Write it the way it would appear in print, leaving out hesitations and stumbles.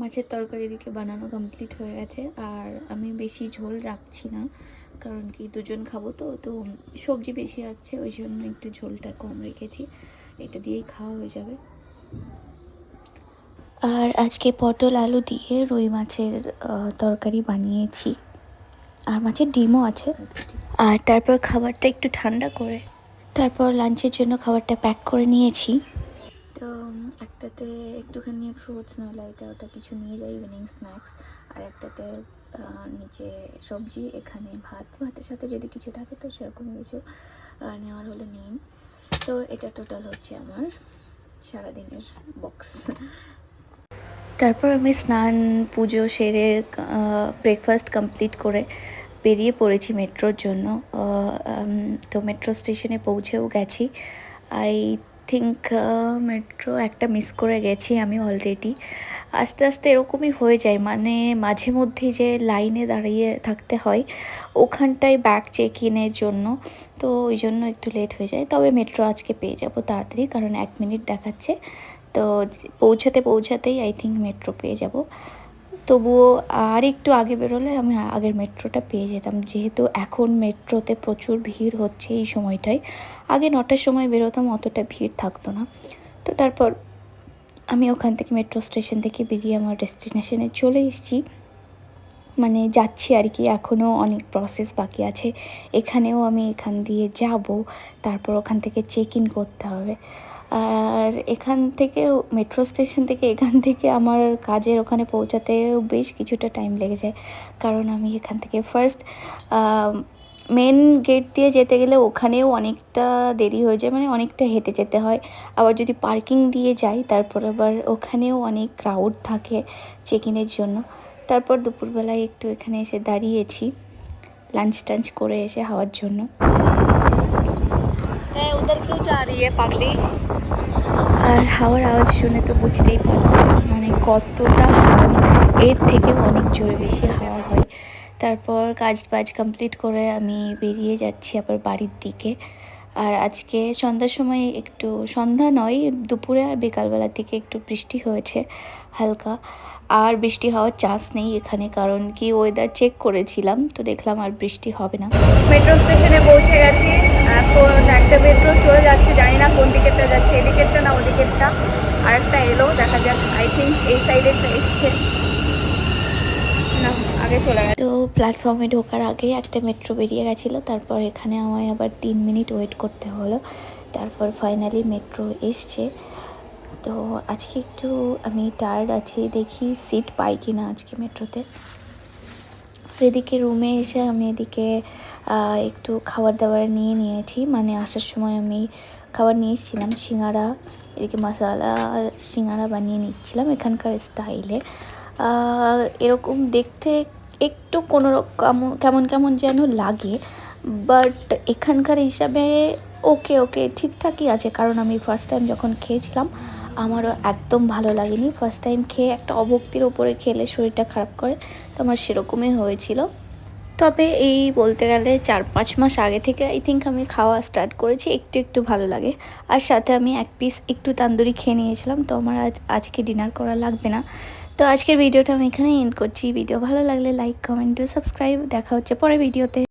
মাছের তরকারি দিকে বানানো কমপ্লিট হয়ে গেছে। আর আমি বেশি ঝোল রাখছি না, কারণ কি দুজন খাবো তো তো সবজি বেশি আছে, ওই জন্য একটু ঝোলটা কম রেখেছি। এটা দিয়েই খাওয়া হয়ে যাবে। আর আজকে পটল আলু দিয়ে রুই মাছের তরকারি বানিয়েছি, আর মাছের ডিমও আছে। আর তারপর খাবারটা একটু ঠান্ডা করে তারপর লাঞ্চের জন্য খাবারটা প্যাক করে নিয়েছি। তো একটাতে একটুখানি ফ্রুটস নইলে এটা ওটা কিছু নিয়ে যাই, ইভিনিং স্ন্যাক্স। আর একটাতে নিচে সবজি, এখানে ভাতের সাথে যদি কিছু থাকে তো সেরকম কিছু নেওয়ার হলে নিন। তো এটা টোটাল হচ্ছে আমার সারাদিনের বক্স। তারপর আমি স্নান পুজো সেরে ব্রেকফাস্ট কমপ্লিট করে বেরিয়ে পড়েছি মেট্রোর জন্য। তো মেট্রো স্টেশনে পৌঁছেও গেছি। আই থিঙ্ক মেট্রো একটা মিস করে গেছি আমি অলরেডি। আস্তে আস্তে এরকমই হয়ে যায়, মানে মাঝে মধ্যে যে লাইনে দাঁড়িয়ে থাকতে হয় ওখানটায় ব্যাগ চেক ইনের জন্য, তো ওই জন্য একটু লেট হয়ে যায়। তবে মেট্রো আজকে পেয়ে যাব তাড়াতাড়ি, কারণ 1 মিনিট দেখাচ্ছে। তো পৌঁছাতেই আই থিঙ্ক মেট্রো পেয়ে যাব। তবুও আর একটু আগে বেরোলে আমি আগের মেট্রোটা পেয়ে যেতাম, যেহেতু এখন মেট্রোতে প্রচুর ভিড় হচ্ছে এই সময়টায়। আগে 9টার সময় বেরোতাম, অতটা ভিড় থাকতো না। তো তারপর আমি ওখান থেকে মেট্রো স্টেশন থেকে বেরিয়ে আমার ডেস্টিনেশনে চলে এসেছি, মানে যাচ্ছি আর কি। এখনও অনেক প্রসেস বাকি আছে, এখানেও আমি এখান দিয়ে যাব, তারপর ওখান থেকে চেক ইন করতে হবে। আর এখান থেকে মেট্রো স্টেশন থেকে এখান থেকে আমার কাজের ওখানে পৌঁছাতেও বেশ কিছুটা টাইম লেগে যায়, কারণ আমি এখান থেকে ফার্স্ট মেন গেট দিয়ে যেতে গেলে ওখানেও অনেকটা দেরি হয়ে যায়, মানে অনেকটা হেঁটে যেতে হয়। আবার যদি পার্কিং দিয়ে যাই তারপর আবার ওখানেও অনেক ক্রাউড থাকে চেক ইনের জন্য। তারপর দুপুরবেলায় একটু এখানে এসে দাঁড়িয়েছি লাঞ্চ টাঞ্চ করে এসে হাওয়ার জন্য। उधर क्यों जा रही है पागली? আর হাওয়ার আওয়াজ শুনে তো বুঝতেই পারছি মানে কতটা হাওয়া, এর থেকেও অনেক জোরে বেশি হাওয়া হয়। তারপর কাজ বাজ কমপ্লিট করে আমি বেরিয়ে যাচ্ছি আবার বাড়ির দিকে। আর আজকে সন্ধ্যার সময় একটু, সন্ধ্যা নয়, দুপুরে আর বিকালবেলার দিকে একটু বৃষ্টি হয়েছে হালকা। আর বৃষ্টি হওয়ার চান্স নেই এখানে, কারণ কি ওয়েদার চেক করেছিলাম তো দেখলাম আর বৃষ্টি হবে না। মেট্রো স্টেশনে পৌঁছে গেছি। এখন একটা মেট্রো চলে যাচ্ছে, জানি না কোন দিকেরটা যাচ্ছে, এদিকেরটা না ওদিকেরটা। আরেকটা এলো, দেখা যাক। আই থিঙ্ক এই সাইডেরটা এসছে না, আগে চলে গেছে। তো প্ল্যাটফর্মে ঢোকার আগে একটা মেট্রো বেরিয়ে গেছিলো, তারপর এখানে আমায় আবার 3 মিনিট ওয়েট করতে হলো। তারপর ফাইনালি মেট্রো এসছে। তো আজকে একটু আমি টায়ার্ড আছি, দেখি সিট পাই কি না আজকে মেট্রোতে। এদিকে রুমে এসে আমি এদিকে একটু খাবার দাবার নিয়ে নিয়েছি, মানে আসার সময় আমি খাবার নিয়ে এসেছিলাম সিঙ্গারা, এদিকে মশালা সিঙ্গারা বানিয়ে নিচ্ছিলাম এখানকার স্টাইলে। এরকম দেখতে একটু কোনো কেমন কেমন যেন লাগে, বাট এখানকার হিসাবে ওকে ওকে ঠিকঠাকই আছে, কারণ আমি ফার্স্ট টাইম যখন খেয়েছিলাম আমারও একদম ভালো লাগেনি। ফার্স্ট টাইম খেয়ে একটা অভক্তির ওপরে খেলে শরীরটা খারাপ করে, তো আমার সেরকমই হয়েছিল। তবে এই বলতে গেলে 4-5 মাস আগে থেকে আই থিঙ্ক আমি খাওয়া স্টার্ট করেছি, একটু একটু ভালো লাগে। আর সাথে আমি 1 পিস একটু তান্দুরি খেয়ে নিয়েছিলাম, তো আমার আজকে ডিনার করা লাগবে না। তো আজকের ভিডিওটা আমি এখানে এন্ড করছি। ভিডিও ভালো লাগলে লাইক, কমেন্ট, সাবস্ক্রাইব। দেখা হচ্ছে পরের ভিডিওতে।